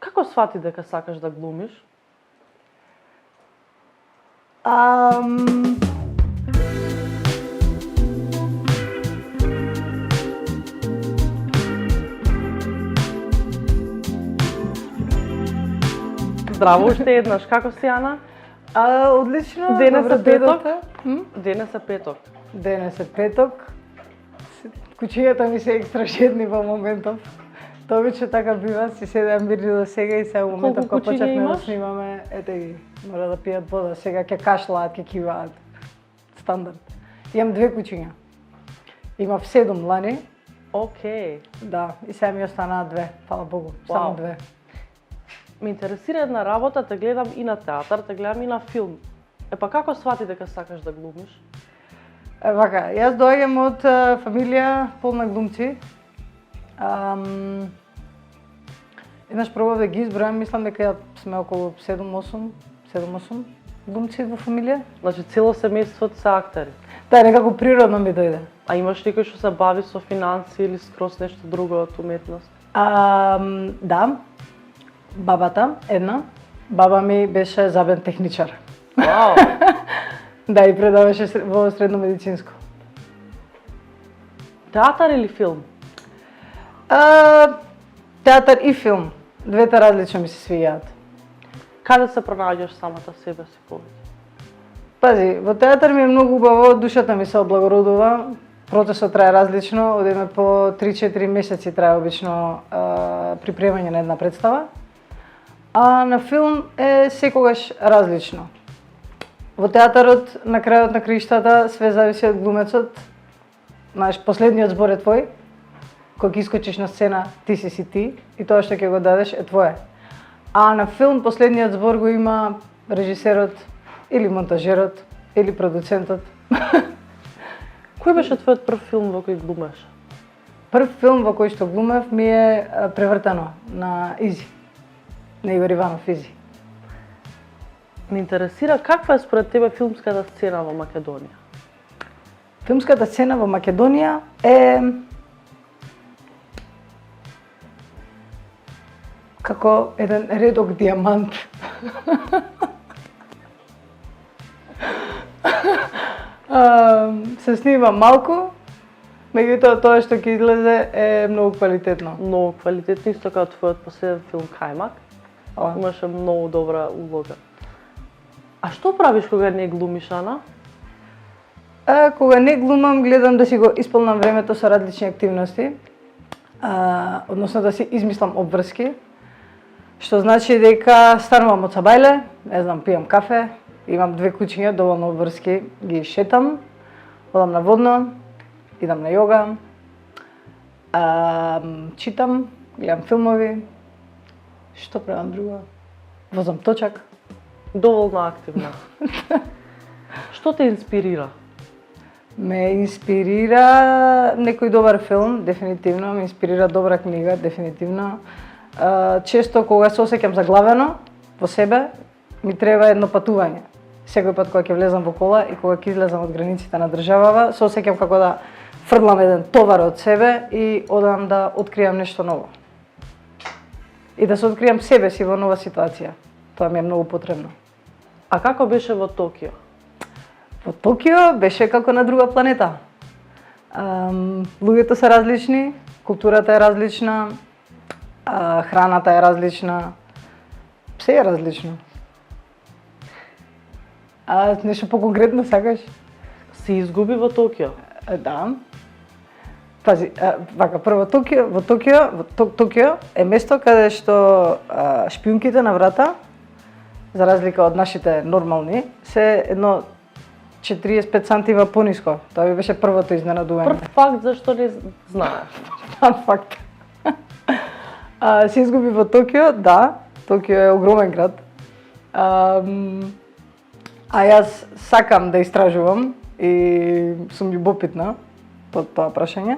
Како свати дека сакаш да глумиш? Здраво уште еднаш, како си, Ана? Одлично. Денес добро е петок. дојдовте. Денес е петок. Денес е петок. Кучињата ми се екстра жедни во моментов. Тоа обично така бива, си седам мирни до сега и сега во моментов Колку кога кучиња почнавме да имаш? снимаме, ете ги, мора да пијат вода, сега ќе кашлаат, ќе киваат. Стандард. Имам 2 кучиња. Имав 7 лани, Океј. да, и сега ми останаа 2, фала Богу, само Вау. 2. Ме интересира една работа, те гледам и на театар, те гледам и на филм. Епа како свати дека сакаш да глумиш? Вака, јас доаѓам од фамилија полна глумци. Еднаш пробав да ги избројам, мислам дека сме околу 7-8 глумци во фамилија. Значи цело семејството се актери. Да, некако природно ми дојде. А имаш некој што се бави со финансии или скрос нешто друго од уметност? Да, бабата, една. Баба ми беше забен техничар. Вау! Да, и предаваше во средно медицинско. Театар или филм? Театар и филм. Двете различно ми се свиѓаат. Каде се пронаѓаш самата себе си повеќе? Пази, во театар ми е многу убаво, душата ми се облагородува. Процесот трае различно, одеме по 3-4 месеци трае обично припремање на една представа. А на филм е секогаш различно. Во театарот, на крајот на краиштата, све зависи од глумецот. Знаеш, последниот збор е твој. Кога ќе искочиш на сцена, ти си ти и тоа што ќе го дадеш е твое. А на филм последниот збор го има режисерот или монтажерот или продуцентот. Кој беше твојот прв филм во кој глумеш? Прв филм во кој што глумев ми е Превртено на Изи. На Игор Иванов Изи. Ме интересира каква е според тебе филмската сцена во Македонија? Филмската сцена во Македонија е како еден редок диамант. Се снима малку, меѓутоа тоа што ќе излезе е многу квалитетно. Многу квалитетно, исто како твојот последен филм Кајмак. Имаше многу добра улога. А што правиш кога не глумиш, Ана? Кога не глумам, гледам да си го исполнам времето со различни активности, односно да си измислам обврски, што значи дека станувам од сабајле, не знам, пијам кафе, имам 2 кучиња, доволно обврски, ги шетам, одам на водно, идам на јога, читам, гледам филмови, што правам друго? Возам точак. Доволно активна. Што те инспирира? Ме инспирира некој добар филм, дефинитивно, ме инспирира добра книга, дефинитивно. Често кога се осеќам заглавено во себе, ми треба едно патување. Секој пат кога ќе влезам во кола и кога ќе излезам од границите на државава, се осеќам како да фрлам еден товар од себе и одам да откријам нешто ново. И да се откријам себе си во нова ситуација. Тоа ми е многу потребно. А како беше во Токио? Во Токио беше како на друга планета. Луѓето се различни, културата е различна, храната е различна, се е различно. Нешто по-конкретно сакаш? Се изгуби во Токио? Да. Пази, вака, прво Токио е место каде што шпиунките на врата, за разлика од нашите нормални, се едно 45 сантива пониско. Тоа би беше првото изненадување. Прв факт зашто не знаеш. Фан факт. Се изгуби во Токио, да. Токио е огромен град. А јас сакам да истражувам и сум љубопитна по тоа прашање.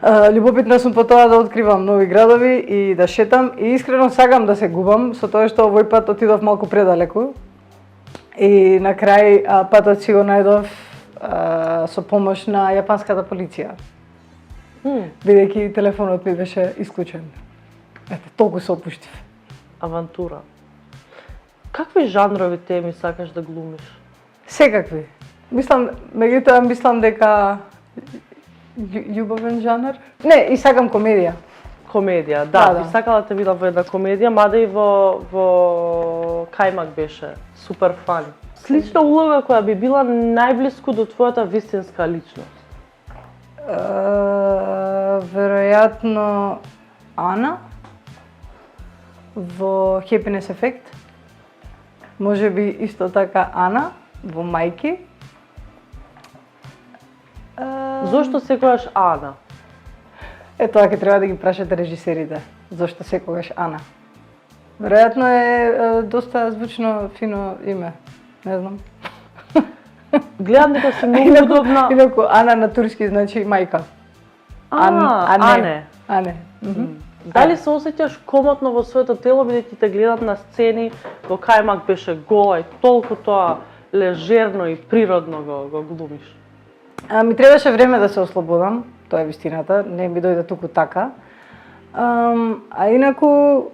Љубопитна сум по тоа да откривам нови градови и да шетам и искрено сакам да се губам, со тоа што овој пат отидов малку предалеку. И на крај патот си го најдов со помош на јапанската полиција. Бидејќи телефонот ми беше исклучен. Ете, толку се опуштив. Авантура. Какви жанрови теми сакаш да глумиш? Секакви. Меѓутоа мислам дека љубовен жанр? Не, и сакам комедија. Комедија, да, Да. би сакала те видам во една комедија, мада и во Кајмак беше супер фани. Слична улога која би била најблиску до твојата вистинска личност. Веројатно Ана во Happiness Effect. Може би исто така Ана во Мајки. Зошто секогаш Ана? Тоа ќе треба да ги прашате режисерите. Зошто секогаш Ана? Веројатно е доста звучно, фино име. Не знам. Гледам дека си многу удобна. Инаку Ана на турски значи мајка. Ане. Ане. Дали се осеќаш комотно во своето тело, бидејќи те гледам на сцени, во Кајмак беше гола и толку тоа лежерно и природно го глумиш? Ми требаше време да се ослободам, тоа е вистината, не ми дојде туку така. А инаку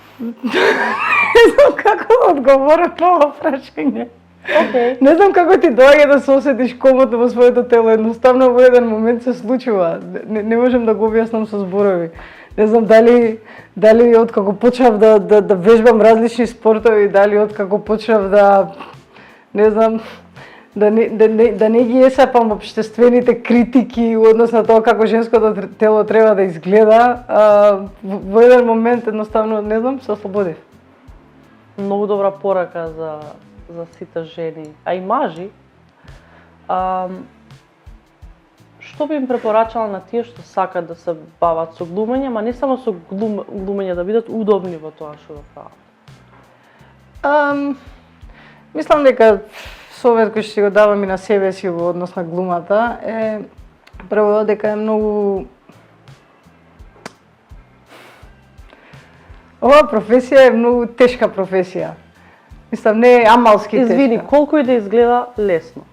не знам како да одговорам на ова прашање. Океј. Не знам како ти доаѓа да се осетиш комотно во своето тело, едноставно во еден момент се случува. Не можам да го објаснам со зборови. Не знам дали откако почнав да вежбам различни спортови, дали откако почнав да не знам да не ги есапам општествените критики во однос на тоа како женското тело треба да изгледа, во еден момент едноставно не знам се ослободив. Многу добра порака за сите жени, а и мажи. Што би им препорачала на тие што сакат да се бават со глумење, ма не само со глумење, да бидат удобни во тоа што го прават? Мислам дека совет кој што си го давам и на себе си во однос на глумата е прво дека е многу оваа професија е многу тешка професија. Мислам не е амалски тешка. Извини, колку и да изгледа лесно.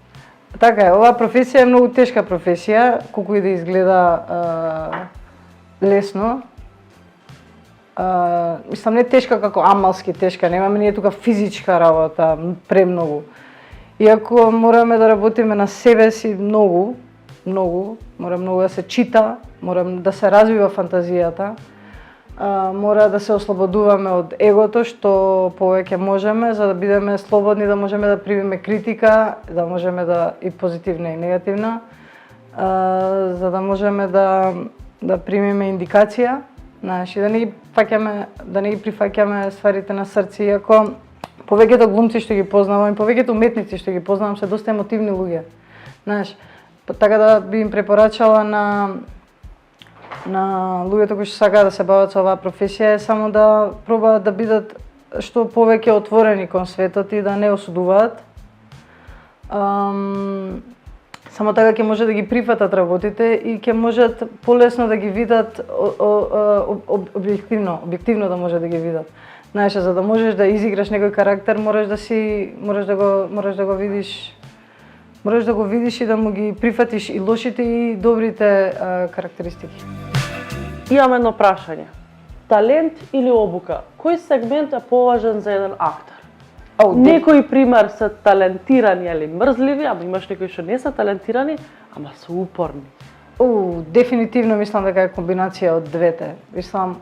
Така е, оваа професија е многу тешка професија, колку и да изгледа лесно. Мислам не тешка како амалски тешка, немаме ние тука физичка работа премногу. Иако мораме да работиме на себе си многу, мора многу да се чита, мора да се развива фантазијата, мора да се ослободуваме од егото што повеќе можеме, за да бидеме слободни, да можеме да примиме критика, да можеме да и позитивна и негативна, за да можеме да примиме индикација, знаеш, и да не ги прифаќаме стварите на срце, иако повеќето глумци што ги познавам и повеќето уметници што ги познавам се доста емотивни луѓе. Знаеш, така да би им препорачала на луѓето кои што сакаат да се бават со оваа професија е само да пробаат да бидат што повеќе отворени кон светот и да не осудуваат. Само така ќе може да ги прифатат работите и ќе можат полесно да ги видат објективно да може да ги видат. Знаеш, за да можеш да изиграш некој карактер, можеш да го видиш и да му ги прифатиш и лошите и добрите карактеристики. Имам едно прашање. Талент или обука? Кој сегмент е поважен за еден актер? Некои пример се талентирани или мрзливи, ама имаш некои што не се талентирани, ама се упорни. Дефинитивно мислам дека е комбинација од двете. Мислам,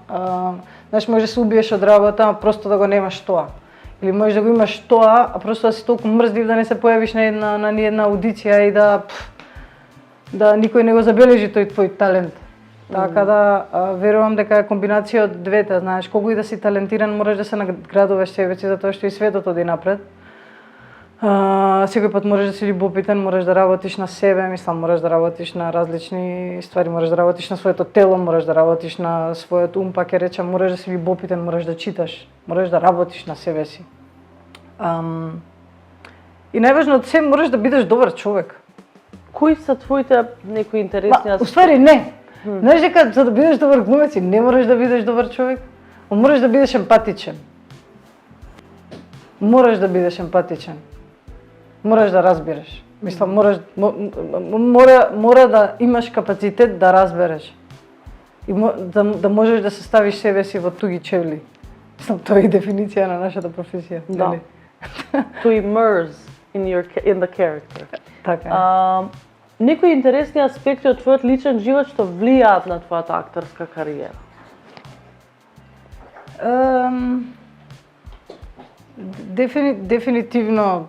знаеш, може да се убиеш од работа, ама просто да го немаш тоа. Или може да го имаш тоа, а просто да си толку мрзлив да не се појавиш на ниедна аудиција и да никој не го забележи тој твој талент. Така да верувам дека е комбинација од двете, знаеш, колку и да си талентиран, можеш да се наградуваш себе си затоа што и светот оди напред. Секој пат можеш да си љубопитен, можеш да работиш на себе, мислам, можеш да работиш на различни ствари, можеш да работиш на своето тело, можеш да работиш на својот ум, па ќе речам, можеш да си љубопитен, можеш да читаш, можеш да работиш на себе си. И најважно од се, можеш да бидеш добар човек. Кои се твоите некои интересни аспекти? Уствари не. Знаеш дека за да бидеш добар глумец не можеш да бидеш добар човек, можеш да бидеш емпатичен. Можеш да бидеш емпатичен. Мораш да разбереш. Мислам, мора да имаш капацитет да разбереш. и да можеш да се ставиш себе си во туги чевли. Мислам, тоа е дефиниција на нашата професија. Да. нели? To immerse in the character. Така е. Некои интересни аспекти од твојот личен живот што влијаат на твојата актерска кариера? Дефинитивно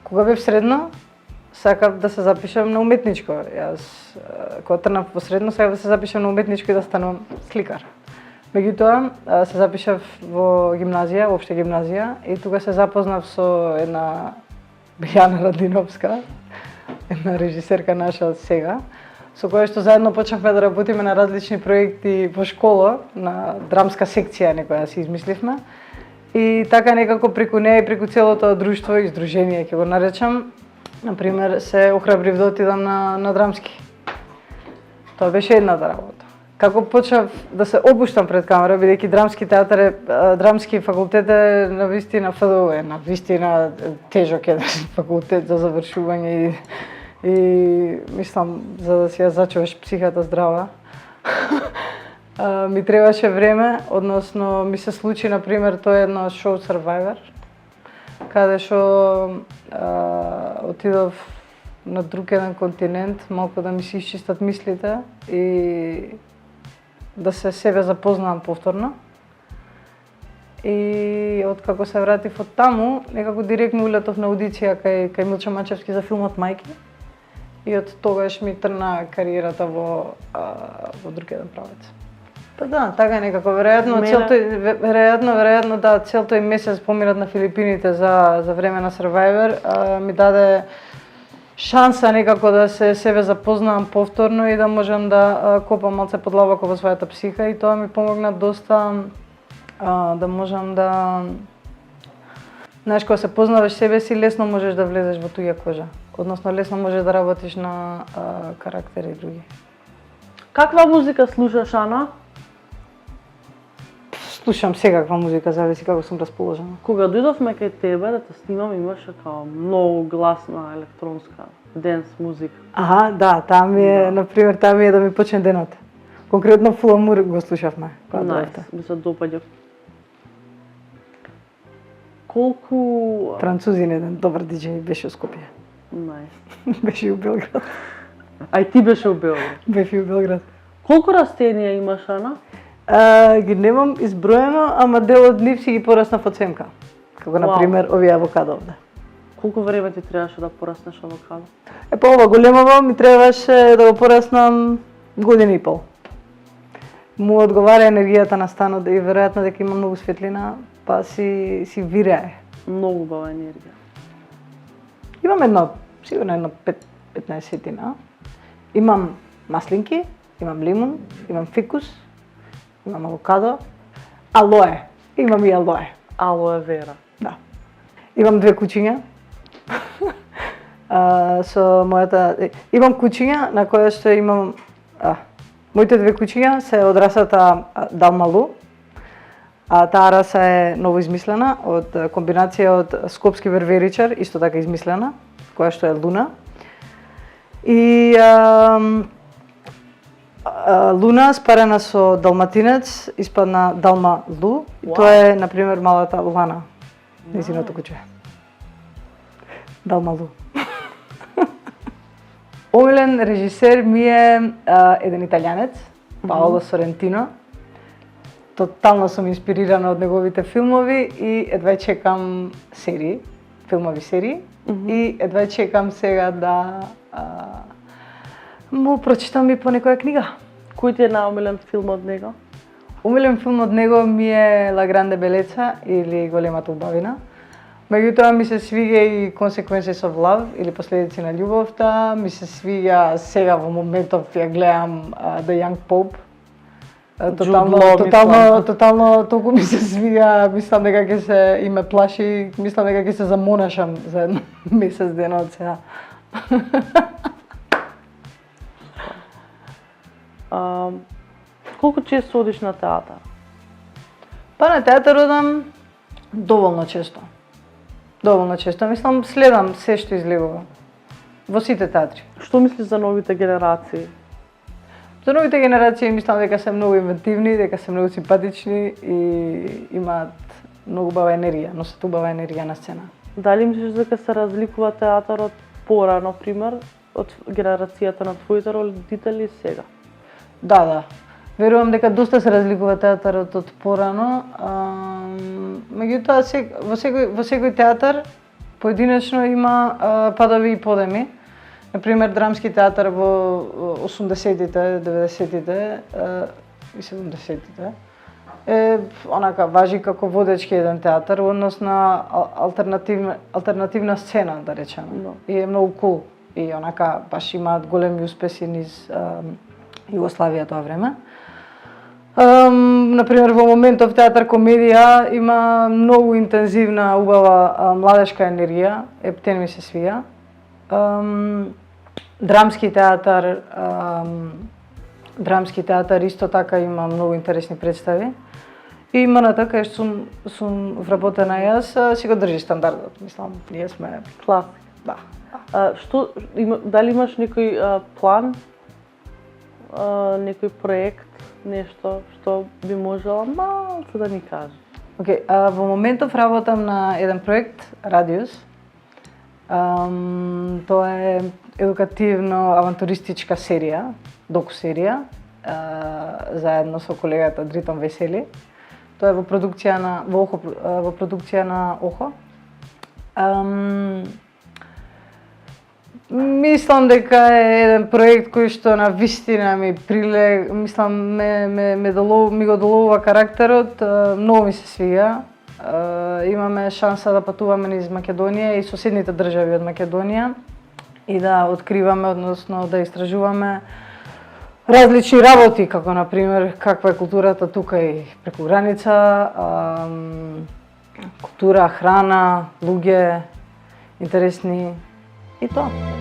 кога бев средно, сакав да се запишам на уметничко. Јас кога тргнав во средно, сакав да се запишам на уметничко и да станам сликар. Меѓутоа, се запишав во гимназија, општа гимназија, и тука се запознав со една Јана Радиновска, една режисерка наша сега, со која што заедно почнавме да работиме на различни проекти во школа, на драмска секција некоја си измисливме. И така некако преку неја и преку целото друштво и здружение, ќе го наречам, например, се охрабрив да отидам на драмски. Тоа беше едната работа. Како почнав да се опуштам пред камера, бидејќи драмски театар е, драмски факултет е навистина ФДУ е навистина тежок еден факултет за завршување и мислам за да си ја зачуваш психата здрава. Ми требаше време, односно ми се случи например тоа едно шоу Survivor, каде што отидов на друг еден континент, малку да ми се исчистат мислите и да се себе запознавам повторно. И откако се вратив од таму, некако директно улетов на аудиција кај Милчо Мачевски за филмот Мајки. И од тогаш ми тргна кариерата во друг еден правец. Па да, така е некако, веројатно да, цел тој месец поминат на Филипините за време на Survivor, ми даде шанса некако да се себе запознавам повторно и да можам да копам малце подлабоко во својата психа и тоа ми помогна доста да можам да... Знаеш, кога се познаваш себе си, лесно можеш да влезеш во туѓа кожа. Односно, лесно можеш да работиш на карактери други. Каква музика слушаш, Ана? Слушам секаква музика, зависи како сум расположена. Кога дојдовме кај тебе да те снимам, имаше као многу гласна електронска денс музика. Аха, да, таа ми е, например, таа ми е да ми почне денот. Конкретно Full Amour го слушавме. Ми се допаѓа. Колку... Французин еден добар диџеј беше у Скопје. Беше и у Белград. Ај ти беше у Белград? Беше и у Белград. Колку растенија имаш, Ана? Ги немам изброено, ама дел од нив си ги пораснав од семка. Како, например, овие авокадо овде. Колку време ти требаше да пораснеш авокадо? Па ова големово ми требаше да го пораснам година и пол. Му одговара енергијата на станот и веројатно дека има многу светлина, па си вирее. Многу убава енергија. Имам сигурно едно 15-тина. Имам маслинки, имам лимун, имам фикус, имам авокадо, алоe. Имам и алоe. Алоe вера. Да. Имам 2 кучиња. Со мојата... Имам кучиња на која што имам... Моите 2 кучиња се од расата Далмалу. Таа раса е ново измислена од комбинација од скопски верверичар, исто така измислена, која што е Луна. И Луна спарена со далматинец, испадна Далма Лу. И тоа е, например, малата Лана, нејзиното куче. Далма Лу. Омилен режисер ми е еден италијанец, Паоло Сорентино. Тотално сум инспирирана од неговите филмови и едва чекам серии, филмови серии. И едва чекам сега да му прочитам и по некоја книга. Кој ти е најомилен филм од него? Омилен филм од него ми е La Grande Bellezza или Големата убавина. Меѓутоа ми се свиѓа и Consequences of Love или Последици на љубовта, ми се свиѓа сега во моментов ја гледам The Young Pope. Тотално толку ми се свиѓа, мислам дека ќе се и ме плаши, мислам дека ќе се замонашам за едно месец дена од сега. Колку често одиш на театар? Па на театар одам доволно често. Доволно често. Мислам, следам се што излегува во сите театри. Што мислиш за новите генерации? За новите генерации мислам дека се многу инвентивни, дека се многу симпатични и имаат многу убава енергија, носат убава енергија на сцена. Дали мислиш дека се разликува театарот порано, пример, од генерацијата на твоите родители сега? Да. Верувам дека доста се разликува театарот од порано. Меѓутоа, во секој театар поединечно има падови и подеми. Например, драмски театар во 80-тите, 90-тите и 70-тите онака важи како водечки еден театар во однос на алтернативна сцена, да речеме. No. И е многу кул. И онака баш имаат големи успеси низ Југославија тоа време. Например, во моментов театар комедија има многу интензивна, убава младешка енергија, ептен ми се свија. Драмски театар исто така има многу интересни представи. И МНТ, кај што сум вработена јас, си го држи стандардот, мислам, ние сме Класик. да. Дали имаш некој план, некој проект, нешто што би можела малку да ни кажеш? Океј, во моментов работам на еден проект, Радиус. Тоа е едукативно-авантуристичка серија, доку-серија, заедно со колегата Дритон Весели. Тоа е во продукција на ОХО. Мислам дека е еден проект кој што на вистина ми мислам ми го доловува карактерот, многу ми се свија. Имаме шанса да патуваме низ Македонија и соседните држави од Македонија и да откриваме, односно да истражуваме различни работи, како на пример каква е културата тука и преку граница, култура, храна, луѓе интересни и тоа.